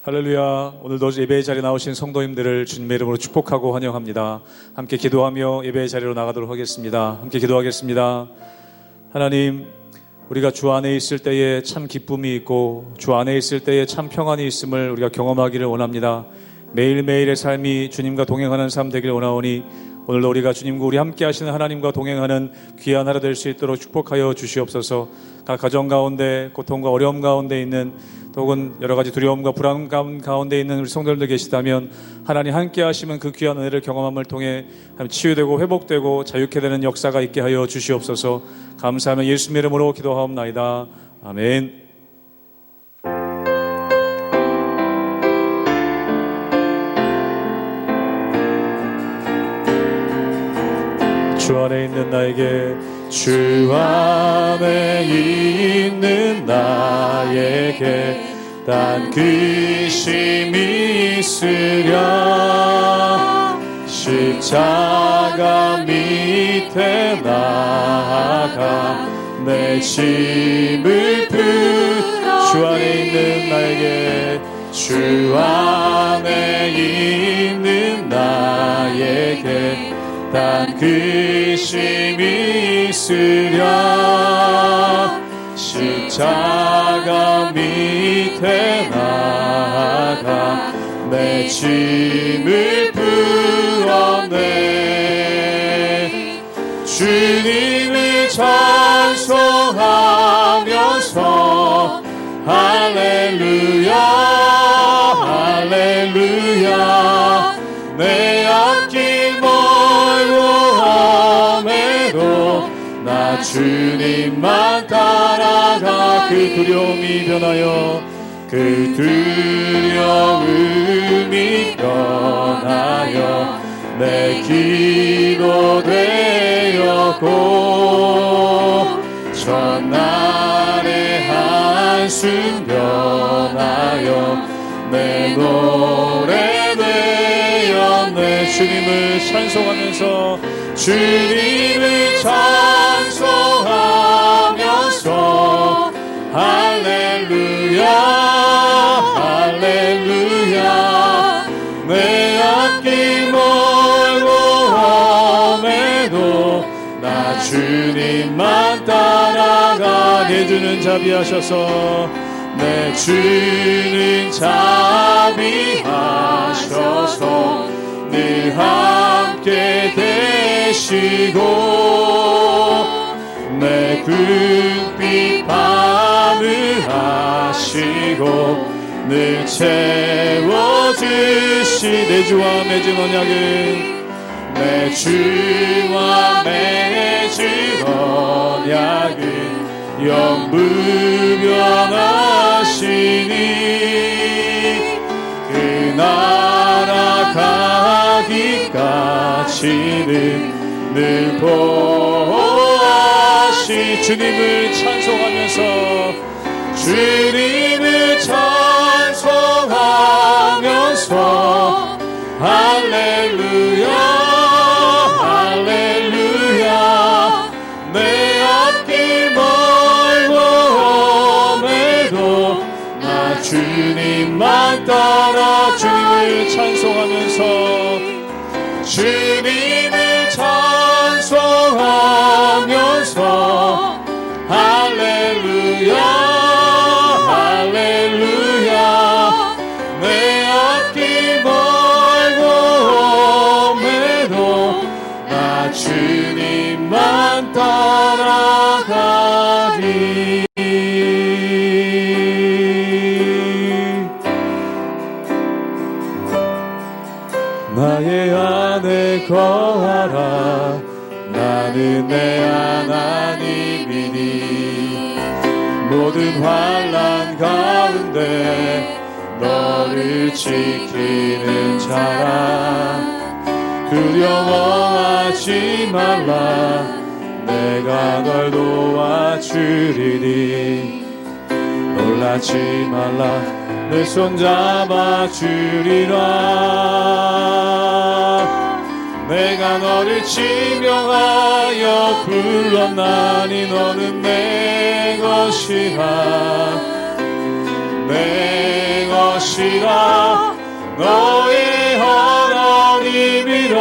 할렐루야. 오늘도 예배의 자리에 나오신 성도님들을 주님의 이름으로 축복하고 환영합니다. 함께 기도하며 예배의 자리로 나가도록 하겠습니다. 함께 기도하겠습니다. 하나님, 우리가 주 안에 있을 때에 참 기쁨이 있고 주 안에 있을 때에 참 평안이 있음을 우리가 경험하기를 원합니다. 매일매일의 삶이 주님과 동행하는 삶 되길 원하오니 오늘도 우리가 주님과 우리 함께 하시는 하나님과 동행하는 귀한 하루 될 수 있도록 축복하여 주시옵소서. 각 가정 가운데 고통과 어려움 가운데 있는 혹은 여러 가지 두려움과 불안 가운데 있는 우리 성도님들 계시다면 하나님 함께 하시면 그 귀한 은혜를 경험함을 통해 치유되고 회복되고 자유케 되는 역사가 있게 하여 주시옵소서. 감사하며 예수님의 이름으로 기도하옵나이다. 아멘. 주 안에 있는 나에게, 주 안에 있는 나에게 단 근심이 있으랴. 십자가 밑에 나아가 내 짐을 풀어. 주 안에 있는 나에게, 주 안에 있는 나에게 단 근심이 있으랴. 십자가 밑에 나아가 내 짐을 풀어내. 주님을 찬송하면서 할렐루야 할렐루야. 내 앞길 나 주님만 따라가. 그 두려움이 변하여, 그 두려움이 변하여 내 기도 되었고 첫날의 한숨 변하여 내 노래 되었네. 주님을 찬송하면서, 주님을 찬송하면서 할렐루야 할렐루야. 내 앞길 멀고 험해도 나 주님만 따라가. 내 주는 자비하셔서, 내 주는 자비하셔서 늘 함께 되시고 내 궁핍 바누하시고 늘 채워주시. 내 주와 맺은 언약은, 내 주와 맺은 언약은 영불변하시니 그 나라 가기까지는 늘 보호하시. 주님을 찬송하면서, 주님을 찬송하면서 할렐루야 할렐루야. 내 앞길 멀고 험해도 나 주님만 따라. 주님을 찬송하면서, 주님을 찬송하면서 할렐루야 할렐루야. 내 앞길 멀고 험해도 나 주님만 따라가리. 나의 안에 거하라. 나는 내 하나님이니 모든 환난 가운데 너를 지키는 자라. 두려워하지 말라. 내가 널 도와주리니 놀라지 말라. 내 손 잡아주리라. 내가 너를 지명하여 불렀나니 너는 내 것이라 내 것이라 너의 하나님이라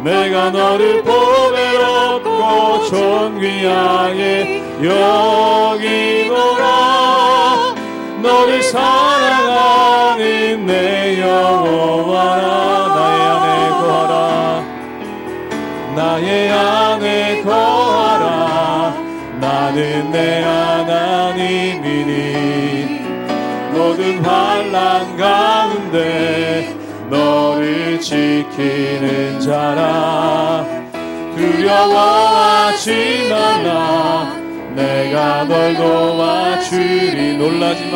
내가 너를 보배롭고 존귀하게 여기노라 너를 사랑하는 내 여호와라 나의 안에 거하라 나는 내 하나님이니 모든 환난 가운데 너를 지키는 자라 두려워하지 말라 내가 널 도와주리 놀라지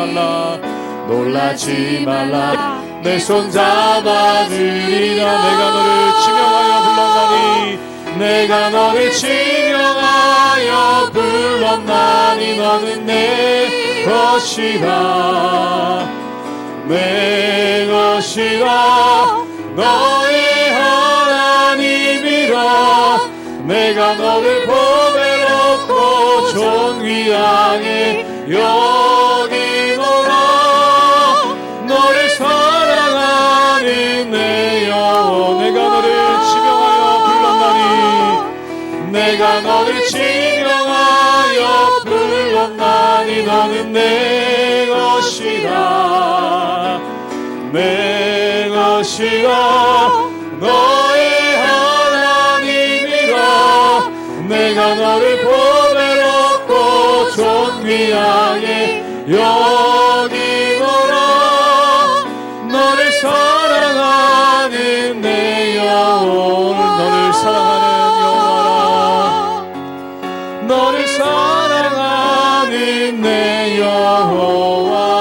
말라 내 손 잡아주리라 내가 너를 지명하여 불렀나니 내가 너를 지명하여 불렀나니 너는 내 것이라 내 것이라 너의 하나님이라 내가 너를 보배롭고 존귀하게 여기노라 너를 사랑하는 내 영혼 내가 너를 지명하여 불렀나니 내가 너를 지명하여 불렀나니 너는 내 것이라 내 것이라 너의 하나님이라 내가 너를 보배롭고 존귀하게 여기노라 너를 사랑하는 내 영혼 너를 사랑하는 여호와라 너를 사랑하는 내 여호와라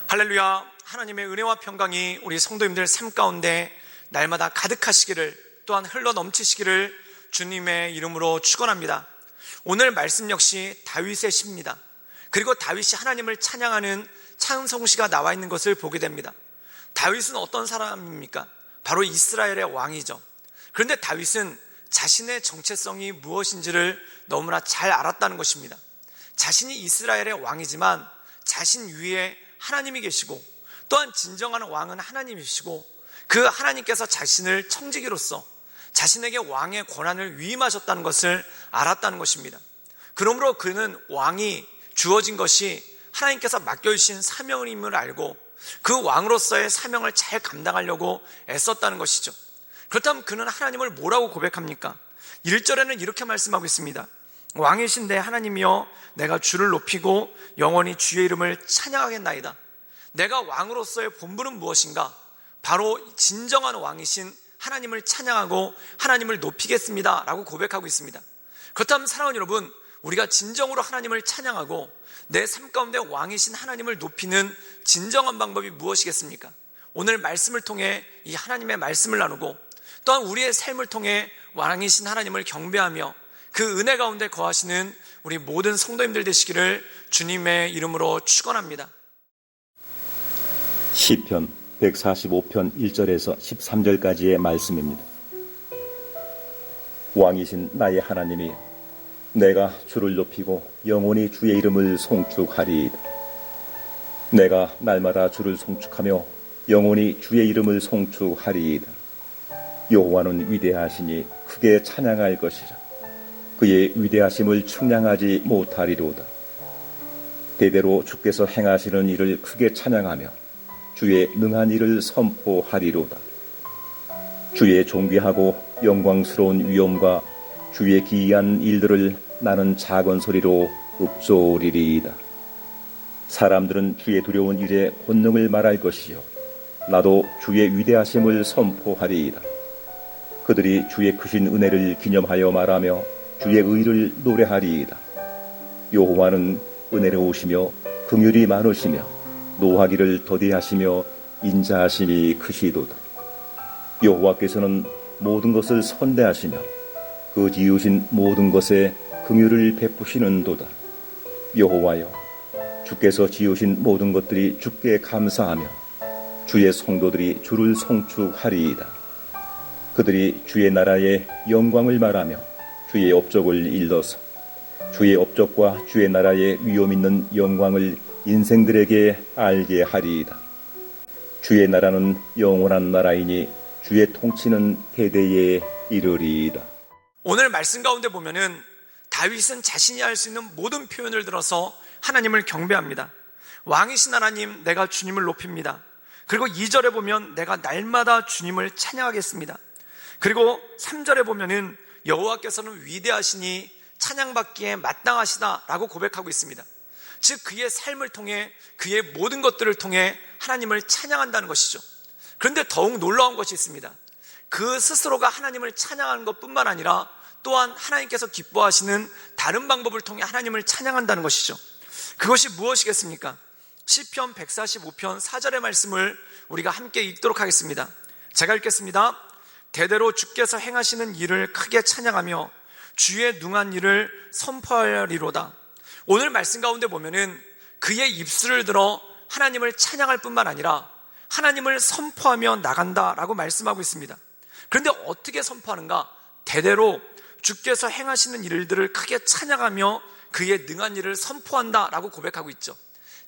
할렐루야. 하나님의 은혜와 평강이 우리 성도님들 삶 가운데 날마다 가득하시기를 또한 흘러 넘치시기를 주님의 이름으로 축원합니다. 오늘 말씀 역시 다윗의 시입니다. 그리고 다윗이 하나님을 찬양하는 찬송시가 나와 있는 것을 보게 됩니다. 다윗은 어떤 사람입니까? 바로 이스라엘의 왕이죠. 그런데 다윗은 자신의 정체성이 무엇인지를 너무나 잘 알았다는 것입니다. 자신이 이스라엘의 왕이지만 자신 위에 하나님이 계시고 또한 진정한 왕은 하나님이시고 그 하나님께서 자신을 청지기로서 자신에게 왕의 권한을 위임하셨다는 것을 알았다는 것입니다. 그러므로 그는 왕이 주어진 것이 하나님께서 맡겨주신 사명임을 알고 그 왕으로서의 사명을 잘 감당하려고 애썼다는 것이죠. 그렇다면 그는 하나님을 뭐라고 고백합니까? 1절에는 이렇게 말씀하고 있습니다. 왕이신 내 하나님이여 내가 주를 높이고 영원히 주의 이름을 찬양하겠나이다. 내가 왕으로서의 본분은 무엇인가? 바로 진정한 왕이신 하나님을 찬양하고 하나님을 높이겠습니다 라고 고백하고 있습니다. 그렇다면 사랑하는 여러분, 우리가 진정으로 하나님을 찬양하고 내 삶 가운데 왕이신 하나님을 높이는 진정한 방법이 무엇이겠습니까? 오늘 말씀을 통해 이 하나님의 말씀을 나누고 또한 우리의 삶을 통해 왕이신 하나님을 경배하며 그 은혜 가운데 거하시는 우리 모든 성도님들 되시기를 주님의 이름으로 축원합니다. 시편 145편 1절에서 13절까지의 말씀입니다. 왕이신 나의 하나님이 내가 주를 높이고 영원히 주의 이름을 송축하리이다. 내가 날마다 주를 송축하며 영원히 주의 이름을 송축하리이다. 여호와는 위대하시니 크게 찬양할 것이라. 그의 위대하심을 측량하지 못하리로다. 대대로 주께서 행하시는 일을 크게 찬양하며 주의 능한 일을 선포하리로다. 주의 존귀하고 영광스러운 위엄과 주의 기이한 일들을 나는 작은 소리로 읊조리리이다. 사람들은 주의 두려운 일에 본능을 말할 것이요 나도 주의 위대하심을 선포하리이다. 그들이 주의 크신 은혜를 기념하여 말하며 주의 의를 노래하리이다. 여호와는 은혜로우시며 긍휼이 많으시며 노하기를 더디하시며 인자하심이 크시도다. 여호와께서는 모든 것을 선대하시며 그 지으신 모든 것에 긍휼을 베푸시는도다. 여호와여, 주께서 지으신 모든 것들이 주께 감사하며 주의 성도들이 주를 송축하리이다. 그들이 주의 나라의 영광을 말하며 주의 업적을 일러서 주의 업적과 주의 나라의 위엄 있는 영광을 인생들에게 알게 하리이다. 주의 나라는 영원한 나라이니 주의 통치는 대대에 이르리이다. 오늘 말씀 가운데 보면은 다윗은 자신이 할 수 있는 모든 표현을 들어서 하나님을 경배합니다. 왕이신 하나님, 내가 주님을 높입니다. 그리고 2절에 보면 내가 날마다 주님을 찬양하겠습니다. 그리고 3절에 보면은 여호와께서는 위대하시니 찬양받기에 마땅하시다라고 고백하고 있습니다. 즉 그의 삶을 통해, 그의 모든 것들을 통해 하나님을 찬양한다는 것이죠. 그런데 더욱 놀라운 것이 있습니다. 그 스스로가 하나님을 찬양하는 것뿐만 아니라 또한 하나님께서 기뻐하시는 다른 방법을 통해 하나님을 찬양한다는 것이죠. 그것이 무엇이겠습니까? 시편 145편 4절의 말씀을 우리가 함께 읽도록 하겠습니다. 제가 읽겠습니다. 대대로 주께서 행하시는 일을 크게 찬양하며 주의 능한 일을 선포하리로다. 오늘 말씀 가운데 보면은 그의 입술을 들어 하나님을 찬양할 뿐만 아니라 하나님을 선포하며 나간다라고 말씀하고 있습니다. 그런데 어떻게 선포하는가? 대대로 주께서 행하시는 일들을 크게 찬양하며 그의 능한 일을 선포한다라고 고백하고 있죠.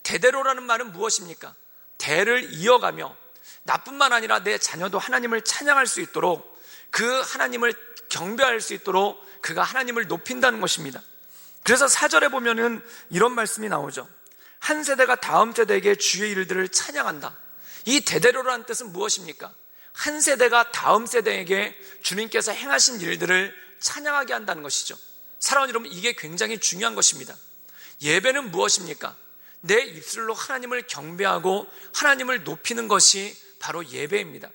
대대로라는 말은 무엇입니까? 대를 이어가며 나뿐만 아니라 내 자녀도 하나님을 찬양할 수 있도록, 그 하나님을 경배할 수 있도록 그가 하나님을 높인다는 것입니다. 그래서 4절에 보면은 이런 말씀이 나오죠. 한 세대가 다음 세대에게 주의 일들을 찬양한다. 이 대대로라는 뜻은 무엇입니까? 한 세대가 다음 세대에게 주님께서 행하신 일들을 찬양하게 한다는 것이죠. 사랑하는 여러분, 이게 굉장히 중요한 것입니다. 예배는 무엇입니까? 내 입술로 하나님을 경배하고 하나님을 높이는 것이 바로 예배입니다.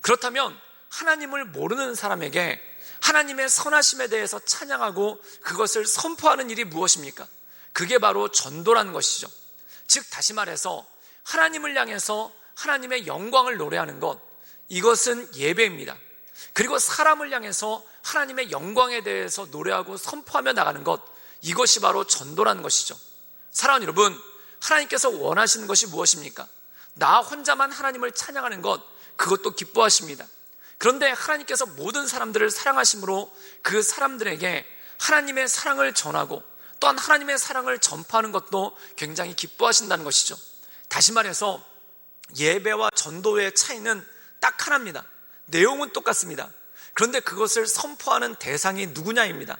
그렇다면 하나님을 모르는 사람에게 하나님의 선하심에 대해서 찬양하고 그것을 선포하는 일이 무엇입니까? 그게 바로 전도라는 것이죠. 즉 다시 말해서 하나님을 향해서 하나님의 영광을 노래하는 것, 이것은 예배입니다. 그리고 사람을 향해서 하나님의 영광에 대해서 노래하고 선포하며 나가는 것, 이것이 바로 전도라는 것이죠. 사랑하는 여러분, 하나님께서 원하시는 것이 무엇입니까? 나 혼자만 하나님을 찬양하는 것, 그것도 기뻐하십니다. 그런데 하나님께서 모든 사람들을 사랑하심으로 그 사람들에게 하나님의 사랑을 전하고 또한 하나님의 사랑을 전파하는 것도 굉장히 기뻐하신다는 것이죠. 다시 말해서 예배와 전도의 차이는 딱 하나입니다. 내용은 똑같습니다. 그런데 그것을 선포하는 대상이 누구냐입니다.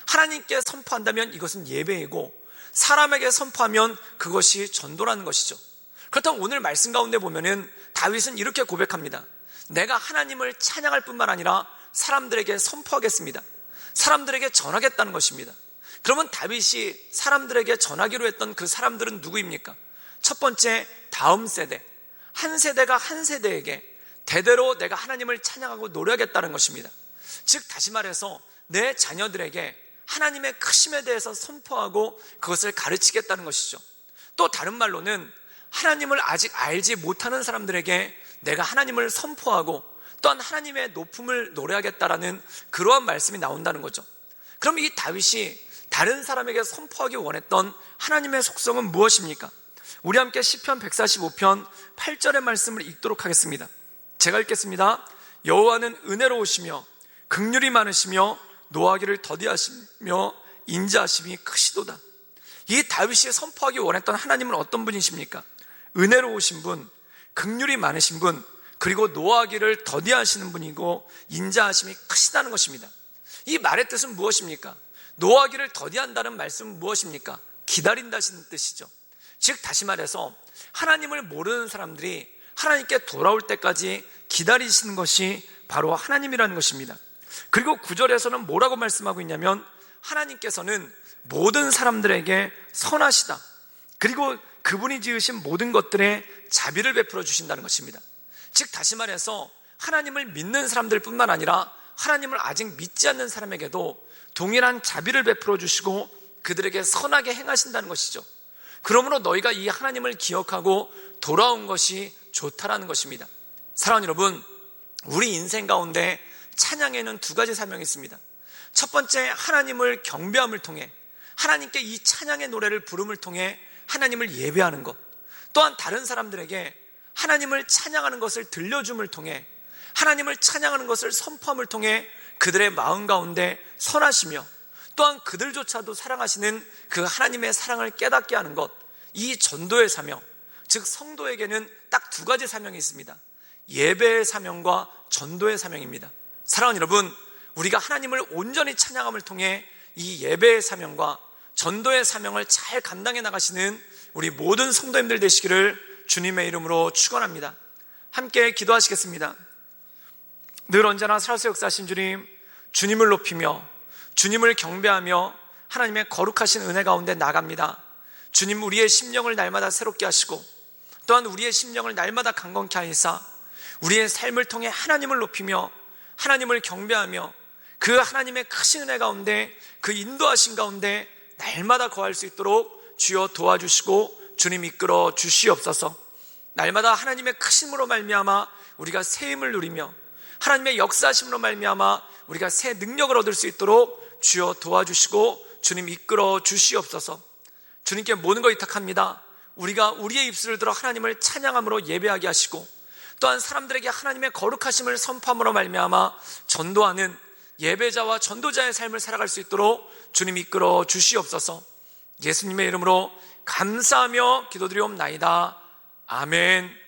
하나님께 선포한다면 이것은 예배이고, 사람에게 선포하면 그것이 전도라는 것이죠. 그렇다면 오늘 말씀 가운데 보면은 다윗은 이렇게 고백합니다. 내가 하나님을 찬양할 뿐만 아니라 사람들에게 선포하겠습니다. 사람들에게 전하겠다는 것입니다. 그러면 다윗이 사람들에게 전하기로 했던 그 사람들은 누구입니까? 첫 번째, 다음 세대. 한 세대가 한 세대에게 대대로 내가 하나님을 찬양하고 노래하겠다는 것입니다. 즉 다시 말해서 내 자녀들에게 하나님의 크심에 대해서 선포하고 그것을 가르치겠다는 것이죠. 또 다른 말로는 하나님을 아직 알지 못하는 사람들에게 내가 하나님을 선포하고 또한 하나님의 높음을 노래하겠다라는 그러한 말씀이 나온다는 거죠. 그럼 이 다윗이 다른 사람에게 선포하기 원했던 하나님의 속성은 무엇입니까? 우리 함께 시편 145편 8절의 말씀을 읽도록 하겠습니다. 제가 읽겠습니다. 여호와는 은혜로우시며 긍휼이 많으시며 노하기를 더디하시며 인자하심이 크시도다. 이 다윗이 선포하기 원했던 하나님은 어떤 분이십니까? 은혜로우신 분, 긍휼이 많으신 분, 그리고 노하기를 더디하시는 분이고 인자하심이 크시다는 것입니다. 이 말의 뜻은 무엇입니까? 노하기를 더디한다는 말씀은 무엇입니까? 기다린다는 뜻이죠. 즉 다시 말해서 하나님을 모르는 사람들이 하나님께 돌아올 때까지 기다리시는 것이 바로 하나님이라는 것입니다. 그리고 9절에서는 뭐라고 말씀하고 있냐면 하나님께서는 모든 사람들에게 선하시다. 그리고 그분이 지으신 모든 것들에 자비를 베풀어 주신다는 것입니다. 즉 다시 말해서 하나님을 믿는 사람들 뿐만 아니라 하나님을 아직 믿지 않는 사람에게도 동일한 자비를 베풀어 주시고 그들에게 선하게 행하신다는 것이죠. 그러므로 너희가 이 하나님을 기억하고 돌아온 것이 좋다라는 것입니다. 사랑하는 여러분, 우리 인생 가운데 찬양에는 두 가지 사명이 있습니다. 첫 번째, 하나님을 경배함을 통해 하나님께 이 찬양의 노래를 부름을 통해 하나님을 예배하는 것, 또한 다른 사람들에게 하나님을 찬양하는 것을 들려줌을 통해, 하나님을 찬양하는 것을 선포함을 통해 그들의 마음 가운데 선하시며 또한 그들조차도 사랑하시는 그 하나님의 사랑을 깨닫게 하는 것, 이 전도의 사명, 즉 성도에게는 딱 두 가지 사명이 있습니다. 예배의 사명과 전도의 사명입니다. 사랑하는 여러분, 우리가 하나님을 온전히 찬양함을 통해 이 예배의 사명과 전도의 사명을 잘 감당해 나가시는 우리 모든 성도님들 되시기를 주님의 이름으로 축원합니다. 함께 기도하시겠습니다. 늘 언제나 살아서 역사하신 주님, 주님을 높이며 주님을 경배하며 하나님의 거룩하신 은혜 가운데 나갑니다. 주님, 우리의 심령을 날마다 새롭게 하시고 또한 우리의 심령을 날마다 강건케 하시사 우리의 삶을 통해 하나님을 높이며 하나님을 경배하며 그 하나님의 크신 은혜 가운데, 그 인도하신 가운데 날마다 거할 수 있도록 주여 도와주시고 주님 이끌어 주시옵소서. 날마다 하나님의 크심으로 말미암아 우리가 새 힘을 누리며 하나님의 역사하심으로 말미암아 우리가 새 능력을 얻을 수 있도록 주여 도와주시고 주님 이끌어 주시옵소서. 주님께 모든 것 위탁합니다. 우리가 우리의 입술을 들어 하나님을 찬양함으로 예배하게 하시고 또한 사람들에게 하나님의 거룩하심을 선포함으로 말미암아 전도하는 예배자와 전도자의 삶을 살아갈 수 있도록 주님 이끌어 주시옵소서. 예수님의 이름으로 감사하며 기도드리옵나이다. 아멘.